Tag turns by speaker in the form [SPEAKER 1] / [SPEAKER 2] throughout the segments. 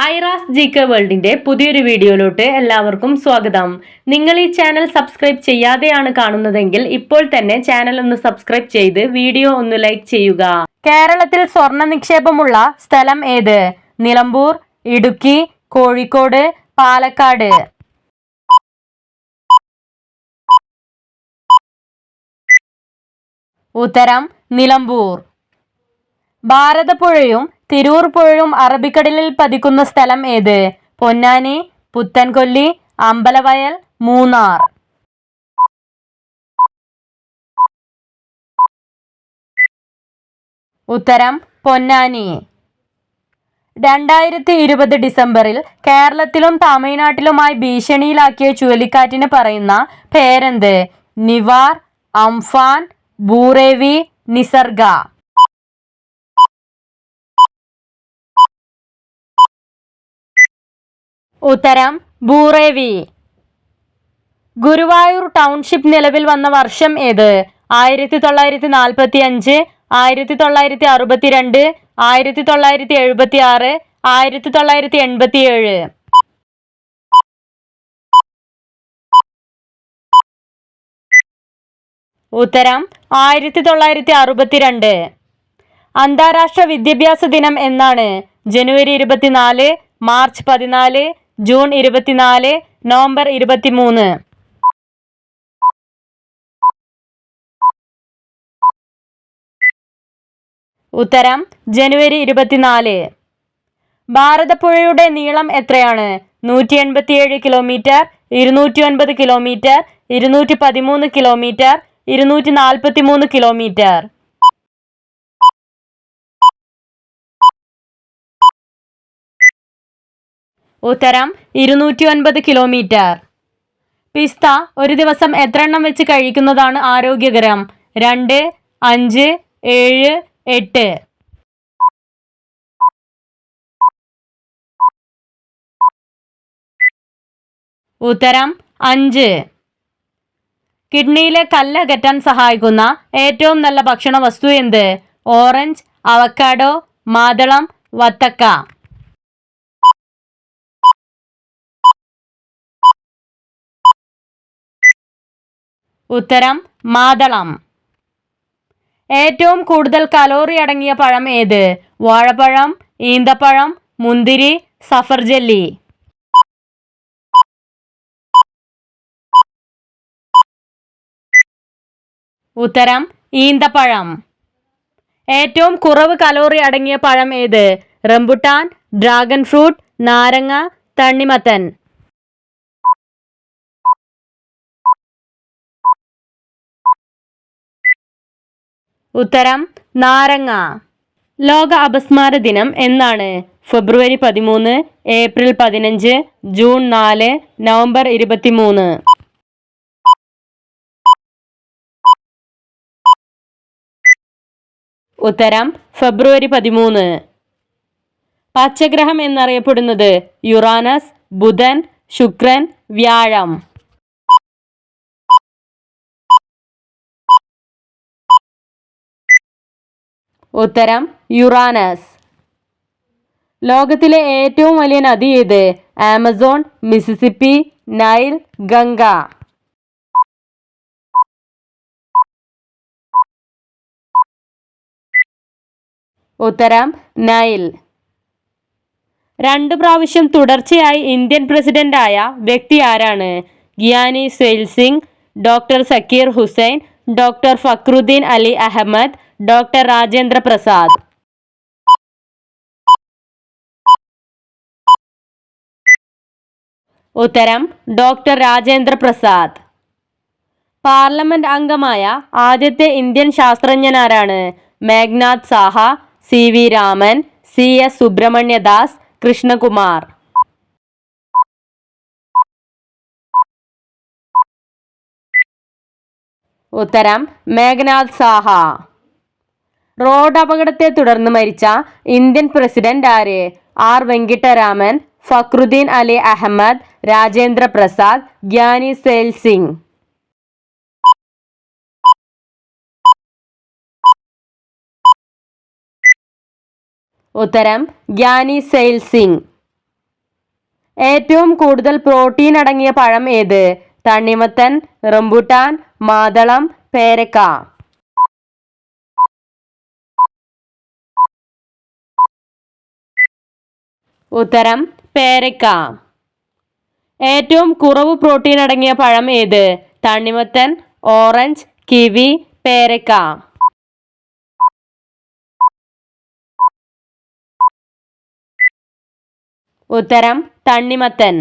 [SPEAKER 1] ഐറാസ് ജി.കെ വേൾഡിന്റെ പുതിയൊരു വീഡിയോയിലോട്ട് എല്ലാവർക്കും സ്വാഗതം. നിങ്ങൾ ഈ ചാനൽ സബ്സ്ക്രൈബ് ചെയ്യാതെയാണ് കാണുന്നതെങ്കിൽ ഇപ്പോൾ തന്നെ ചാനൽ ഒന്ന് സബ്സ്ക്രൈബ് ചെയ്ത് വീഡിയോ ഒന്ന് ലൈക്ക് ചെയ്യുക. കേരളത്തിൽ സ്വർണ്ണ നിക്ഷേപമുള്ള സ്ഥലം ഏത്? നിലമ്പൂർ, ഇടുക്കി, കോഴിക്കോട്, പാലക്കാട്. ഉത്തരം നിലമ്പൂർ. ഭാരതപ്പുഴയും തിരൂർ പുഴയും അറബിക്കടലിൽ പതിക്കുന്ന സ്ഥലം ഏത്? പൊന്നാനി, പുത്തൻകൊല്ലി, അമ്പലവയൽ, മൂന്നാർ. ഉത്തരം പൊന്നാനി. 2020 ഡിസംബറിൽ കേരളത്തിലും തമിഴ്നാട്ടിലുമായി ഭീഷണിയിലാക്കിയ ചുഴലിക്കാറ്റിന് പറയുന്ന പേരെന്ത്? നിവാർ, അംഫാൻ, ബൂറേവി, നിസർഗ. ഉത്തരം ബൂറേവി. ഗുരുവായൂർ ടൗൺഷിപ്പ് നിലവിൽ വന്ന വർഷം ഏത്? 1945, 1962, 1976, 1987. ഉത്തരം 1962. അന്താരാഷ്ട്ര വിദ്യാഭ്യാസ ദിനം എന്നാണ്? ജനുവരി 24, മാർച്ച് 14, ജൂൺ 24, നവംബർ 23. ഉത്തരം ജനുവരി 24. ഭാരതപ്പുഴയുടെ നീളം എത്രയാണ്? 187 കിലോമീറ്റർ, 209 കിലോമീറ്റർ, 213 കിലോമീറ്റർ, 243 കിലോമീറ്റർ. ഉത്തരം 209 കിലോമീറ്റർ. പിസ്ത ഒരു ദിവസം എത്ര എണ്ണം വെച്ച് കഴിക്കുന്നതാണ് ആരോഗ്യകരം? 2, 5, 7, 8. ഉത്തരം 5. കിഡ്നിയിലെ കല്ല് അകറ്റാൻ സഹായിക്കുന്ന ഏറ്റവും നല്ല ഭക്ഷണ വസ്തു എന്ത്? ഓറഞ്ച്, അവക്കാഡോ, മാതളം, വത്തക്ക. ഉത്തരം മാതളം. ഏറ്റവും കൂടുതൽ കലോറി അടങ്ങിയ പഴം ഏത്? വാഴപ്പഴം, ഈന്തപ്പഴം, മുന്തിരി, സഫർജല്ലി. ഉത്തരം ഈന്തപ്പഴം. ഏറ്റവും കുറവ് കലോറി അടങ്ങിയ പഴം ഏത്? റംബുട്ടാൻ, ഡ്രാഗൺ ഫ്രൂട്ട്, നാരങ്ങ, തണ്ണിമത്തൻ. ഉത്തരം നാരങ്ങ. ലോക അപസ്മാര ദിനം എന്നാണ്? ഫെബ്രുവരി 13, ഏപ്രിൽ 15, ജൂൺ 4, നവംബർ 23. ഉത്തരം ഫെബ്രുവരി 13. പച്ചഗ്രഹം എന്നറിയപ്പെടുന്നത്? യുറാനസ്, ബുധൻ, ശുക്രൻ, വ്യാഴം. ഉത്തരം യുറാനസ്. ലോകത്തിലെ ഏറ്റവും വലിയ നദി ഏത്? Amazon, Mississippi, Nile, Ganga. ഉത്തരം നൈൽ. 2 പ്രാവശ്യം തുടർച്ചയായി ഇന്ത്യൻ പ്രസിഡന്റായ വ്യക്തി ആരാണ്? Giani Zail Singh, doctor Zakir Hussain, doctor Fakhruddin Ali Ahmed, doctor Rajendra Prasad. ഉത്തരം ഡോക്ടർ രാജേന്ദ്ര പ്രസാദ്. പാർലമെന്റ് അംഗമായ ആദ്യത്തെ ഇന്ത്യൻ ശാസ്ത്രജ്ഞനാരാണ്? Meghnad Saha, CV Raman, CS Subramanyadas, Krishnakumar. ഉത്തരം മേഘ്നാഥ് സാഹ. റോഡ് അപകടത്തെ തുടർന്ന് മരിച്ച ഇന്ത്യൻ പ്രസിഡന്റ് ആര്? R വെങ്കിട്ടരാമൻ, ഫക്രുദ്ദീൻ അലി അഹമ്മദ്, രാജേന്ദ്ര പ്രസാദ്, ഗ്യാനി സെയിൽ സിംഗ്. ഉത്തരം ഗ്യാനി സെയിൽ സിംഗ്. ഏറ്റവും കൂടുതൽ പ്രോട്ടീൻ അടങ്ങിയ പഴം ഏത്? തണ്ണിമത്തൻ, റംബുട്ടാൻ, മാതളം, പേരക്ക. ഉത്തരം പേരക്ക. ഏറ്റവും കുറവ് പ്രോട്ടീൻ അടങ്ങിയ പഴം ഏത്? തണ്ണിമത്തൻ, ഓറഞ്ച്, കിവി, പേരക്ക. ഉത്തരം തണ്ണിമത്തൻ.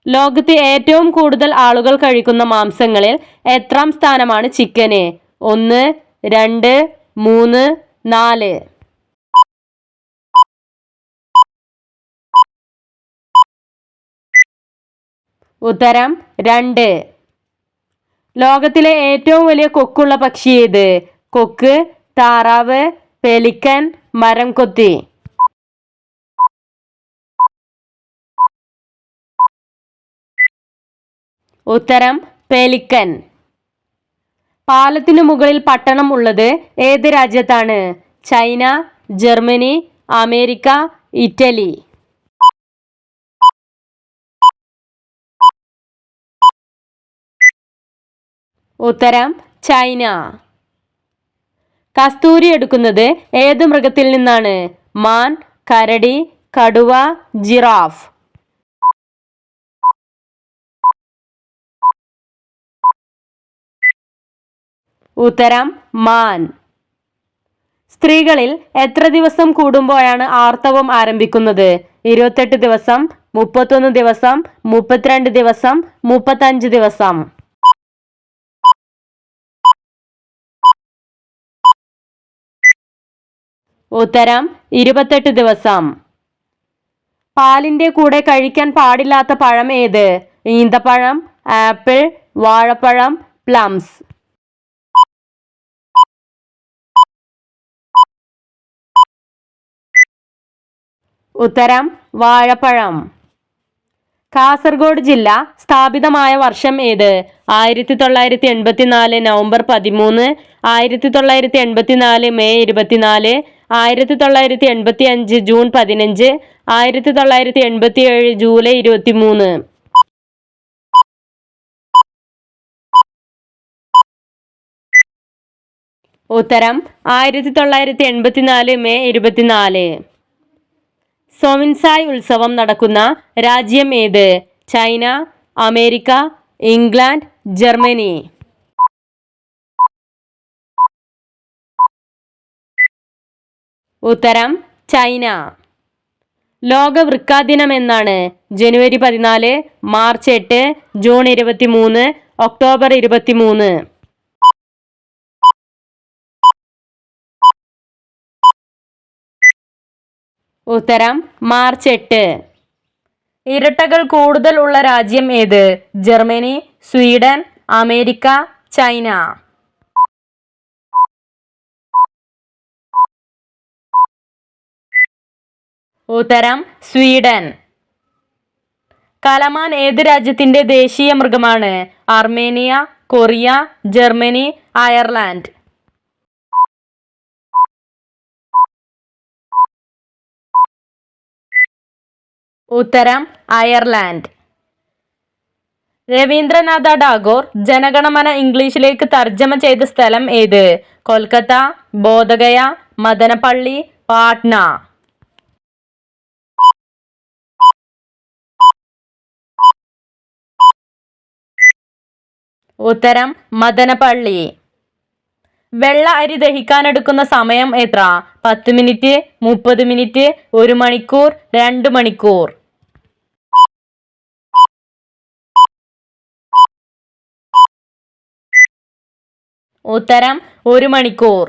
[SPEAKER 1] ലോകത്ത് ഏറ്റവും കൂടുതൽ ആളുകൾ കഴിക്കുന്ന മാംസങ്ങളിൽ എത്രാം സ്ഥാനമാണ് ചിക്കന്? 1, 2, 3, 4. ഉത്തരം 2. ലോകത്തിലെ ഏറ്റവും വലിയ കൊക്കുള്ള പക്ഷി ഏത്? കൊക്ക്, താറാവ്, പെലിക്കൻ, മരംകൊത്തി. ഉത്തരം പെലിക്കൻ. പാലത്തിനു മുകളിൽ പട്ടണം ഉള്ളത് ഏത് രാജ്യത്താണ്? China, Germany, America, Italy. ഉത്തരം ചൈന. കസ്തൂരി എടുക്കുന്നത് ഏത് മൃഗത്തിൽ നിന്നാണ്? മാൻ, കരടി, കടുവ, ജിറാഫ്. ഉത്തരം മാൻ. സ്ത്രീകളിൽ എത്ര ദിവസം കൂടുമ്പോഴാണ് ആർത്തവം ആരംഭിക്കുന്നത്? 28 ദിവസം, 31 ദിവസം, 32 ദിവസം, 35 ദിവസം. ഉത്തരം 28 ദിവസം. പാലിന്റെ കൂടെ കഴിക്കാൻ പാടില്ലാത്ത പഴം ഏത്? ഈന്തപ്പഴം, ആപ്പിൾ, വാഴപ്പഴം, പ്ലംസ്. ഉത്തരം വാഴപ്പഴം. കാസർഗോഡ് ജില്ല സ്ഥാപിതമായ വർഷം ഏത്? 1984 നവംബർ 13, 1984 മെയ് 24, 1985 ജൂൺ 15, 1987 ജൂലൈ 23. ഉത്തരം 1984 മെയ് 24. സൊമിൻസായ് ഉത്സവം നടക്കുന്ന രാജ്യം ഏത്? China, America, England, Germany. ഉത്തരം ചൈന. ലോക വൃക്ക ദിനം എന്നാണ്? ജനുവരി 14, മാർച്ച് 8, ജൂൺ 23, ഒക്ടോബർ 23. ഉത്തരം മാർച്ച് 8. ഇരട്ടകൾ കൂടുതൽ ഉള്ള രാജ്യം ഏത്? Germany, Sweden, America, China. ഉത്തരം സ്വീഡൻ. കലമാൻ ഏത് രാജ്യത്തിന്റെ ദേശീയ മൃഗമാണ്? Armenia, Korea, Germany, Ireland. ഉത്തരം അയർലാൻഡ്. രവീന്ദ്രനാഥ ടാഗോർ ജനഗണമന ഇംഗ്ലീഷിലേക്ക് തർജ്ജമ ചെയ്ത സ്ഥലം ഏത്? കൊൽക്കത്ത, ബോധഗയ, മദനപ്പള്ളി, പാട്ന. ഉത്തരം മദനപ്പള്ളി. വെള്ള അരി ദഹിക്കാനെടുക്കുന്ന സമയം എത്ര? 10 മിനിറ്റ്, 30 മിനിറ്റ്, 1 മണിക്കൂർ, 2 മണിക്കൂർ. ഉത്തരം 1 മണിക്കൂർ.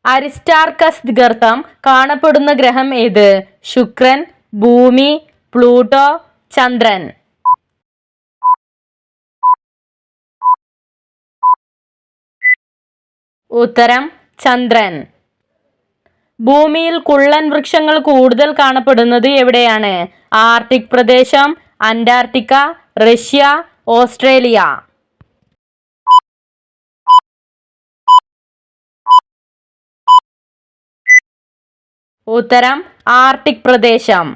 [SPEAKER 1] അരിസ്റ്റാർക്കസ് ഗർത്തം കാണപ്പെടുന്ന ഗ്രഹം ഏത്? ശുക്രൻ, ഭൂമി, പ്ലൂട്ടോ, ചന്ദ്രൻ. ഉത്തരം ചന്ദ്രൻ. ഭൂമിയിൽ കുള്ളൻ വൃക്ഷങ്ങൾ കൂടുതൽ കാണപ്പെടുന്നത് എവിടെയാണ്? ആർട്ടിക് പ്രദേശം, അന്റാർട്ടിക്ക, റഷ്യ, ഓസ്ട്രേലിയ. ഉത്തരം ആർട്ടിക് പ്രദേശം.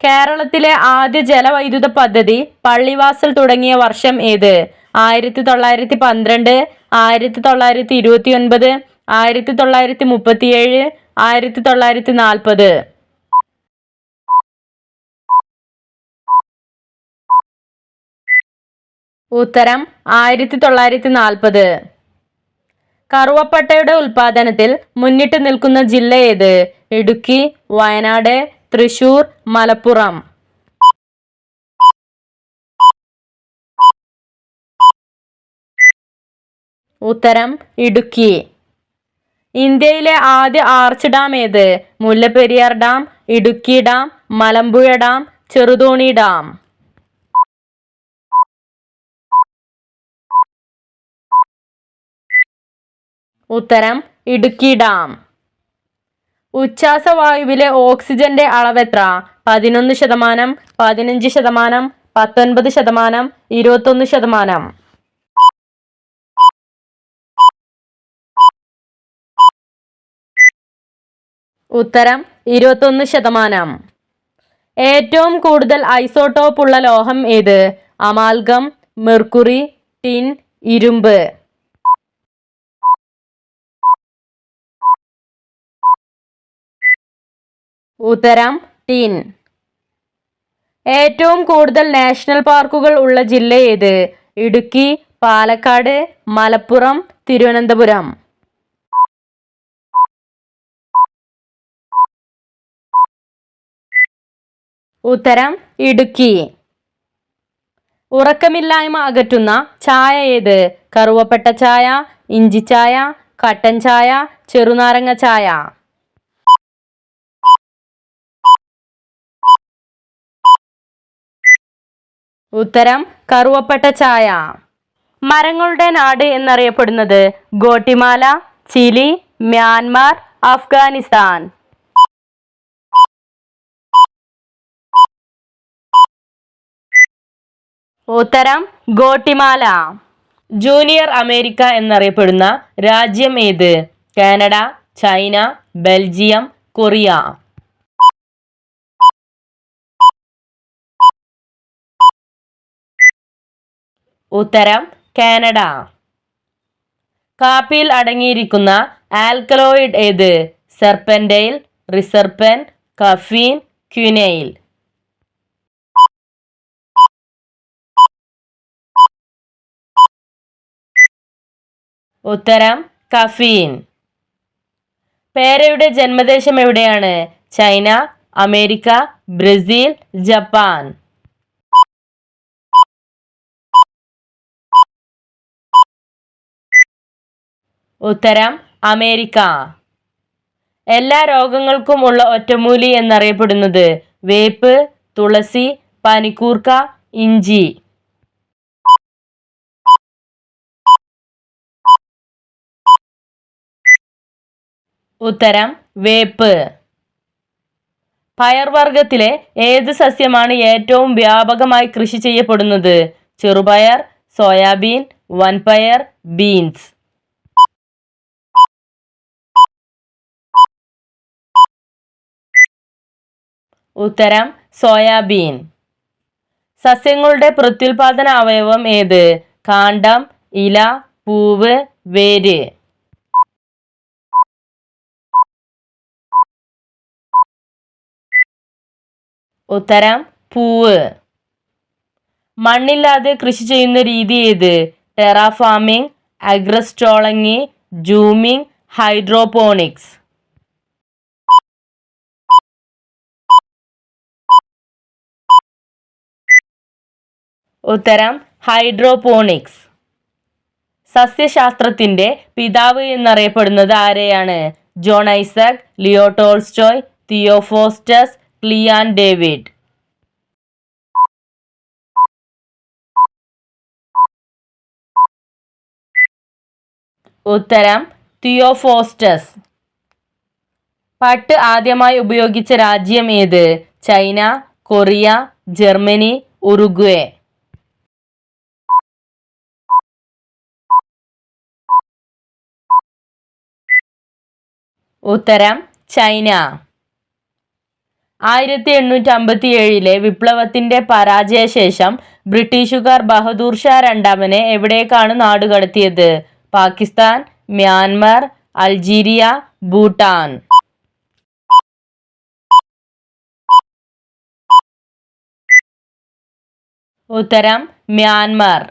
[SPEAKER 1] കേരളത്തിലെ ആദ്യ ജലവൈദ്യുത പദ്ധതി പള്ളിവാസൽ തുടങ്ങിയ വർഷം ഏത്? 1912, 1929, 1937, 1940. ഉത്തരം 1940. കറുവപ്പട്ടയുടെ ഉൽപാദനത്തിൽ മുന്നിട്ട് നിൽക്കുന്ന ജില്ല ഏത്? ഇടുക്കി, വയനാട്, തൃശൂർ, മലപ്പുറം. ഉത്തരം ഇടുക്കി. ഇന്ത്യയിലെ ആദ്യ ആർച്ച് ഡാം ഏത്? Mullaperiyar dam, Idukki dam, Malampuzha dam, Cheruthoni dam. ഉത്തരം ഇടുക്കി ഡാം. ഉച്ഛ്വാസവായുവിലെ ഓക്സിജന്റെ അളവെത്ര? 11%, 15%, 19%, 21%. ഉത്തരം 21%. ഏറ്റവും കൂടുതൽ ഐസോട്ടോപ്പ് ഉള്ള ലോഹം ഏത്? അമാൽഗം, മെർക്കുറി, ടിൻ, ഇരുമ്പ്. ഉത്തരം ടിൻ. ഏറ്റവും കൂടുതൽ നാഷണൽ പാർക്കുകൾ ഉള്ള ജില്ല ഏത്? ഇടുക്കി, പാലക്കാട്, മലപ്പുറം, തിരുവനന്തപുരം. ഉത്തരം ഇടുക്കി. ഉറക്കമില്ലായ്മ അകറ്റുന്ന ചായ ഏത്? കറുവപ്പട്ട ചായ, ഇഞ്ചിച്ചായ, കട്ടൻ ചായ, ചെറുനാരങ്ങ ചായ. ഉത്തരം കറുവപ്പട്ട ചായ. മരങ്ങളുടെ നാട് എന്നറിയപ്പെടുന്നത്? Guatemala, Chile, Myanmar, Afghanistan. ഉത്തരം ഗോട്ടിമാല. ജൂനിയർ അമേരിക്ക എന്നറിയപ്പെടുന്ന രാജ്യം ഏത്? Canada, China, Belgium, Korea. ഉത്തരം കാനഡ. കാപ്പിയിൽ അടങ്ങിയിരിക്കുന്ന ആൽക്കലോയിഡ് ഏത്? സെർപെന്റൈൽ, റിസർപെൻ, കഫീൻ, ക്വിനൈൽ. ഉത്തരം കഫീൻ. പേരയുടെ ജന്മദേശം എവിടെയാണ്? China, America, Brazil, Japan. ഉത്തരം അമേരിക്ക. എല്ലാ രോഗങ്ങൾക്കും ഉള്ള ഒറ്റമൂലി എന്നറിയപ്പെടുന്നത്? വേപ്പ്, തുളസി, പനിക്കൂർക്ക, ഇഞ്ചി. ഉത്തരം വേപ്പ്. പയർവർഗത്തിലെ ഏത് സസ്യമാണ് ഏറ്റവും വ്യാപകമായി കൃഷി ചെയ്യപ്പെടുന്നത്? ചെറുപയർ, സോയാബീൻ, വൻപയർ, ബീൻസ്. ഉത്തരം സോയാബീൻ. സസ്യങ്ങളുടെ പ്രത്യുൽപാദന അവയവം ഏത്? കാണ്ഡം, ഇല, പൂവ്, വേര്. ഉത്തരം പൂവ്. മണ്ണില്ലാതെ കൃഷി ചെയ്യുന്ന രീതി ഏത്? ടെറാഫാമിംഗ്, അഗ്രസ്റ്റോളങ്ങി, ജൂമിംഗ്, ഹൈഡ്രോപോണിക്സ്. ഉത്തരം ഹൈഡ്രോപോണിക്സ്. സസ്യശാസ്ത്രത്തിന്റെ പിതാവ് എന്നറിയപ്പെടുന്നത് ആരെയാണ്? John Isaac, Leo Tolstoy, Theophrastus, ക്ലിയാൻ ഡേവിഡ്. ഉത്തരം തിയോഫോസ്റ്റസ്. പട്ട് ആദ്യമായി ഉപയോഗിച്ച രാജ്യം ഏത്? China, Korea, Germany, Uruguay. ഉത്തരം ചൈന. 1857 വിപ്ലവത്തിന്റെ പരാജയശേഷം ബ്രിട്ടീഷുകാർ ബഹദൂർ ഷാ രണ്ടാമനെ എവിടേക്കാണ് നാടുകടത്തിയത്? Pakistan, Myanmar, Algeria, Bhutan. ഉത്തരം മ്യാൻമർ.